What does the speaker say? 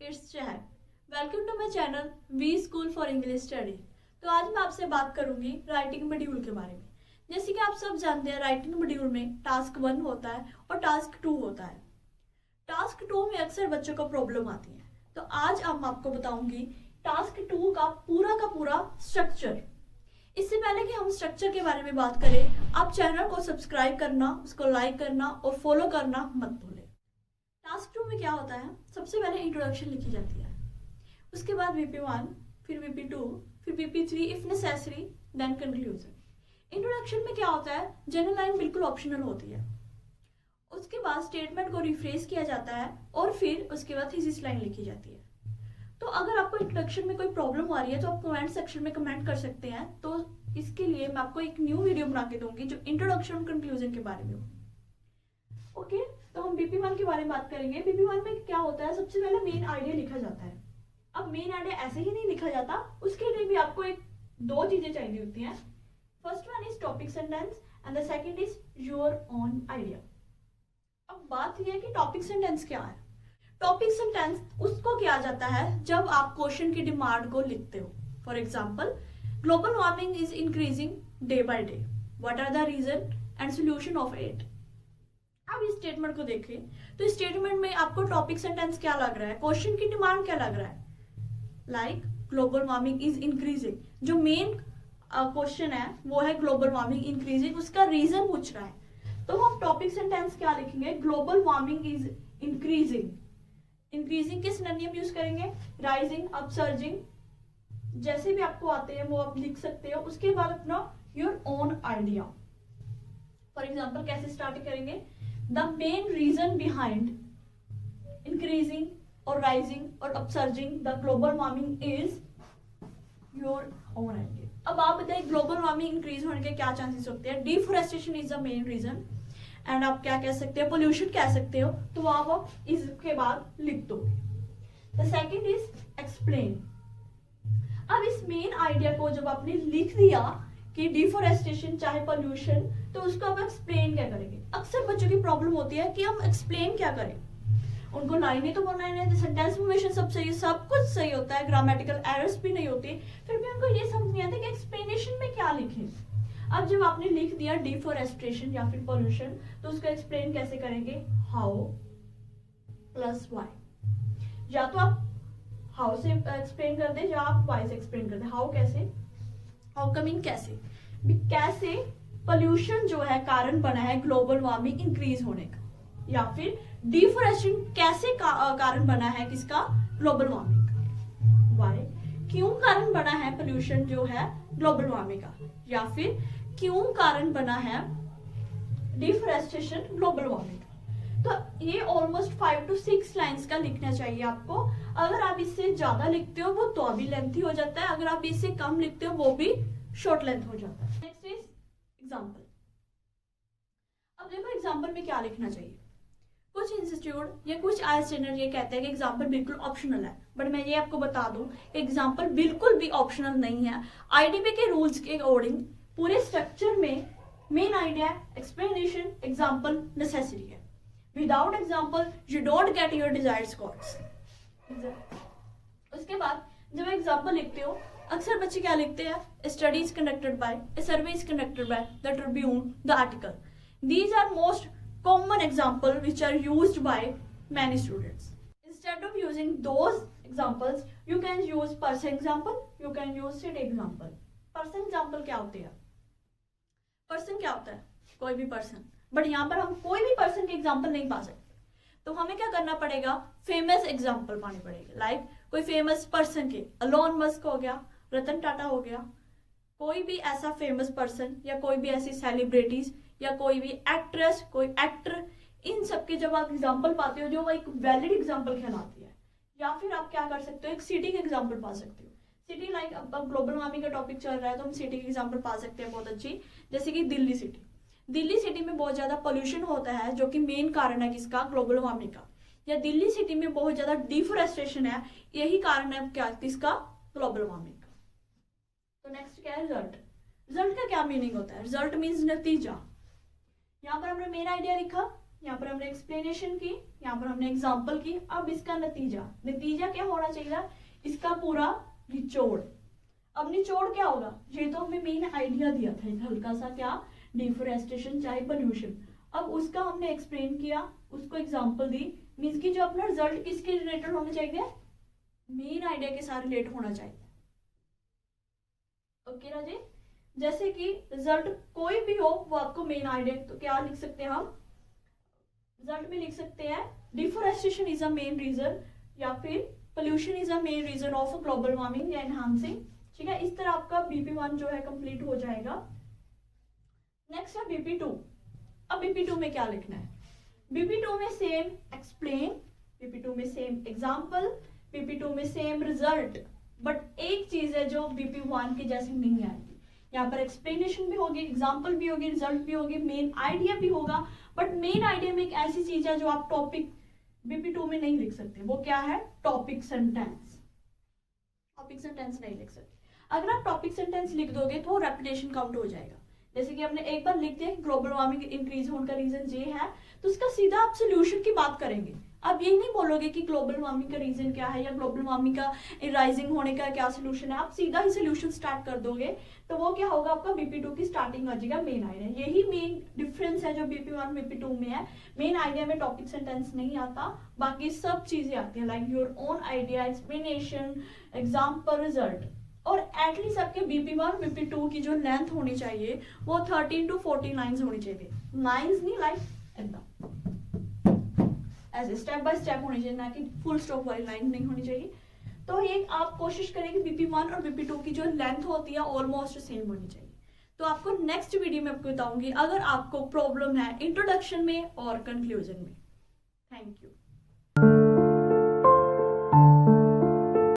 It's Chahal. Welcome to my channel we school for English study. तो आज मैं आपसे बात करूंगी राइटिंग मॉड्यूल के बारे में। जैसे कि आप सब जानते हैं राइटिंग मॉड्यूल में टास्क 1 होता है और टास्क 2 होता है। टास्क 2 में अक्सर बच्चों को प्रॉब्लम आती है, तो आज अब मैं आपको बताऊंगी टास्क 2 का पूरा स्ट्रक्चर। इससे पहले कि हम स्ट्रक्चर के बारे में बात करें, आप चैनल को सब्सक्राइब करना, उसको लाइक करना और फॉलो करना मत भूलें। टास्क 2 में क्या होता है, सबसे पहले इंट्रोडक्शन लिखी जाती है, उसके बाद VP1, फिर VP2, फिर VP3 if necessary, then conclusion. Introduction में क्या होता है, जनरल लाइन बिल्कुल ऑप्शनल होती है। उसके बाद स्टेटमेंट को रिफ्रेश किया जाता है और फिर उसके बाद थीसिस लाइन लिखी जाती है। तो अगर आपको इंट्रोडक्शन में कोई प्रॉब्लम आ रही है तो आप कमेंट सेक्शन में कमेंट कर सकते हैं। तो इसके लिए मैं आपको एक न्यू वीडियो बना के दूंगी जो इंट्रोडक्शन और कंक्लूजन के बारे में हो। ओके, तो हम BP1 के बारे में बात करेंगे। BP1 में क्या होता है, सबसे पहले मेन आइडिया लिखा जाता है। अब मेन आइडिया ऐसे ही नहीं लिखा जाता, उसके लिए भी आपको दो चीजें चाहिए होती हैं। First one is topic sentence and the second is your own idea. अब बात यह है कि टॉपिक सेंटेंस क्या है। टॉपिक सेंटेंस उसको किया जाता है जब आप क्वेश्चन की डिमांड को लिखते हो। For example, global warming is increasing day by day, what are the reason and solution of it. अब इस स्टेटमेंट को देखें तो इस स्टेटमेंट में आपको टॉपिक सेंटेंस क्या लग रहा है, क्वेश्चन की डिमांड क्या लग रहा है। Like global warming is increasing, जो मेन क्वेश्चन है वो है ग्लोबल वार्मिंग इंक्रीजिंग, उसका रीजन पूछ रहा है। तो हम टॉपिक सेंटेंस क्या लिखेंगे, global warming is increasing. Increasing के सिनोनिम यूज करेंगे, राइजिंग, अपसर्जिंग, जैसे भी आपको आते हैं वो आप लिख सकते हो। उसके बाद अपना your own idea. For example कैसे स्टार्ट करेंगे, the main reason behind increasing और राइजिंग और upsurging the global warming is your own idea. अब आप बताइए ग्लोबल वार्मिंग इंक्रीज होने के क्या चांसेस होते हैं। Deforestation is the main reason and आप क्या कह सकते हो, पोल्यूशन कह सकते हो। तो आप इसके बाद लिख दोगे। The second is explain. अब इस मेन आइडिया को जब आपने लिख दिया कि डिफोरेस्टेशन चाहे पोल्यूशन, तो उसको आप एक्सप्लेन क्या करेंगे। अक्सर बच्चों की प्रॉब्लम होती है कि हम एक्सप्लेन क्या करें। उनको लाइनें तो बनाने हैं, सेंटेंस फॉर्मेशन सब सही, सब कुछ सही होता है, ग्रामेटिकल एरर्स भी नहीं होती, फिर भी उनको ये समझ नहीं आता कि एक्सप्लेनेशन में क्या लिखें। अब जब आपने लिख दिया डिफोरेस्टेशन या फिर पोल्यूशन, तो उसको एक्सप्लेन कैसे करेंगे, हाउ प्लस वाई। या तो आप हाउ से एक्सप्लेन कर दे या आप वाई से एक्सप्लेन कर दे। हाउ कैसे, हाउ कमिंग कैसे, कैसे पोल्यूशन जो है कारण बना है ग्लोबल वार्मिंग इंक्रीज होने का, या फिर डिफोरेस्टेशन कैसे कारण बना है किसका, ग्लोबल वार्मिंग का। वाई, क्यों कारण बना है पोल्यूशन जो है ग्लोबल वार्मिंग का, या फिर क्यों कारण बना है डिफोरेस्टेशन ग्लोबल वार्मिंग का। तो ये ऑलमोस्ट 5 to 6 लाइंस का लिखना चाहिए आपको। अगर आप इससे ज्यादा लिखते हो वो तो अभी लेंथी हो जाता है, अगर आप इससे कम लिखते हो वो भी शॉर्ट लेंथ हो जाता है। Next is example. अब देखो एग्जाम्पल में क्या लिखना चाहिए। कुछ इंस्टीट्यूट या कुछ आई स्टैंडर्ड ये कहते हैं कि एग्जाम्पल बिल्कुल ऑप्शनल है, बट मैं ये आपको बता दूं एग्जाम्पल बिल्कुल भी ऑप्शनल नहीं है। IDP के रूल्स के अकॉर्डिंग पूरे स्ट्रक्चर में main idea, explanation, example necessary है। Without example you don't get your desired scores. उसके बाद जब एग्जाम्पल लिखते हो, अक्सर बच्चे क्या लिखते हैं, study is conducted by, a survey is conducted by, the Tribune, the article. These are most common example which are used by many students. Instead of using those examples, you can use person example, you can use city example. Person example क्या होते हैं, person क्या होता है, कोई भी person, but यहाँ पर हम कोई भी person के example नहीं पा सकते। तो हमें क्या करना पड़ेगा, famous example पाने पड़ेगा। लाइक कोई famous person के, एलोन मस्क हो गया, रतन टाटा हो गया, कोई भी ऐसा फेमस पर्सन या कोई भी ऐसी सेलिब्रिटीज या कोई भी एक्ट्रेस, कोई एक्टर, इन सब के जब आप एग्जांपल पाते हो जो वो एक वैलिड एग्जांपल कहलाती है। या फिर आप क्या कर सकते हो, एक सिटी के एग्जांपल पा सकते हो। सिटी लाइक अब ग्लोबल वार्मिंग का टॉपिक चल रहा है तो हम सिटी के एग्जांपल पा सकते हैं बहुत अच्छी, जैसे कि दिल्ली सिटी। दिल्ली सिटी में बहुत ज्यादा पोल्यूशन होता है जो कि मेन कारण है किसका, ग्लोबल वार्मिंग का। या दिल्ली सिटी में बहुत ज्यादा डिफोरेस्टेशन है, यही कारण है क्या, किसका, ग्लोबल वार्मिंग का। तो नेक्स्ट क्या है, रिजल्ट। रिजल्ट का क्या मीनिंग होता है, रिजल्ट मीन्स नतीजा। यहाँ पर हमने मेन आइडिया लिखा, यहाँ पर हमने एक्सप्लेनेशन की, यहाँ पर हमने एग्जाम्पल की। अब इसका नतीजा क्या होना चाहिए, इसका पूरा निचोड़। अब निचोड़ क्या होगा, ये तो हमें मेन आइडिया दिया था एक हल्का सा, क्या, डिफोरेस्टेशन चाहे पोल्यूशन। अब उसका हमने एक्सप्लेन किया, उसको एग्जांपल दी, मींस की जो अपना रिजल्ट किसके रिलेटेड होना चाहिए, मेन आइडिया के साथ रिलेट होना चाहिए। ओके ना जी। जैसे कि रिजल्ट कोई भी हो वो आपको मेन आइडिया, तो क्या लिख सकते हैं हम, रिजल्ट में लिख सकते हैं deforestation is a main reason, या फिर pollution is a main reason of global warming या एनहांसिंग। ठीक है, इस तरह आपका BP1 जो है कंप्लीट हो जाएगा। नेक्स्ट है BP2। अब BP2 में क्या लिखना है, BP2 में सेम एक्सप्लेन, BP2 में सेम एग्जाम्पल, BP2 में सेम रिजल्ट, बट एक चीज है जो BP1 के जैसे नहीं आएगी। यहाँ पर एक्सप्लेनेशन भी होगी, एग्जाम्पल भी होगी, रिजल्ट भी होगी, मेन आइडिया भी होगा, बट मेन आइडिया में एक ऐसी चीज है जो आप टॉपिक BP2 में नहीं लिख सकते, वो क्या है, टॉपिक सेंटेंस। टॉपिक सेंटेंस नहीं लिख सकते। अगर आप टॉपिक सेंटेंस लिख दोगे तो रेपिटेशन काउंट हो जाएगा। जैसे कि हमने एक बार लिख दिया ग्लोबल वार्मिंग इंक्रीज होने का रीजन ये है, तो उसका सीधा आप सोल्यूशन की बात करेंगे। आप ये नहीं बोलोगे कि ग्लोबल वार्मिंग का रीजन क्या है या ग्लोबल वार्मिंग का राइजिंग होने का क्या सोल्यूशन है, आप सीधा ही सोल्यूशन स्टार्ट कर दोगे, तो वो क्या होगा, आपका BP2 की स्टार्टिंग आ जाएगा मेन आइडिया। यही मेन डिफरेंस है जो BP1 BP2 में है। मेन आइडिया में टॉपिक सेंटेंस नहीं आता, बाकी सब चीजें आती हैं, like your own idea, explanation, example, result. और एटलीस्ट आपके BP1 BP2 की जो लेंथ होनी चाहिए वो 13 to 14 लाइन्स होनी चाहिए। लाइन्स नहीं, लाइक एकदम ऐसे स्टेप बाय स्टेप होनी चाहिए, ना कि फुल स्टॉप वाली लाइन नहीं होनी चाहिए। तो ये आप कोशिश करें कि BP1 और BP2 की जो लेंथ होती है ऑलमोस्ट सेम होनी चाहिए। तो आपको नेक्स्ट वीडियो में आपको बताऊंगी अगर आपको प्रॉब्लम है इंट्रोडक्शन में और कंक्लूजन में। Thank you.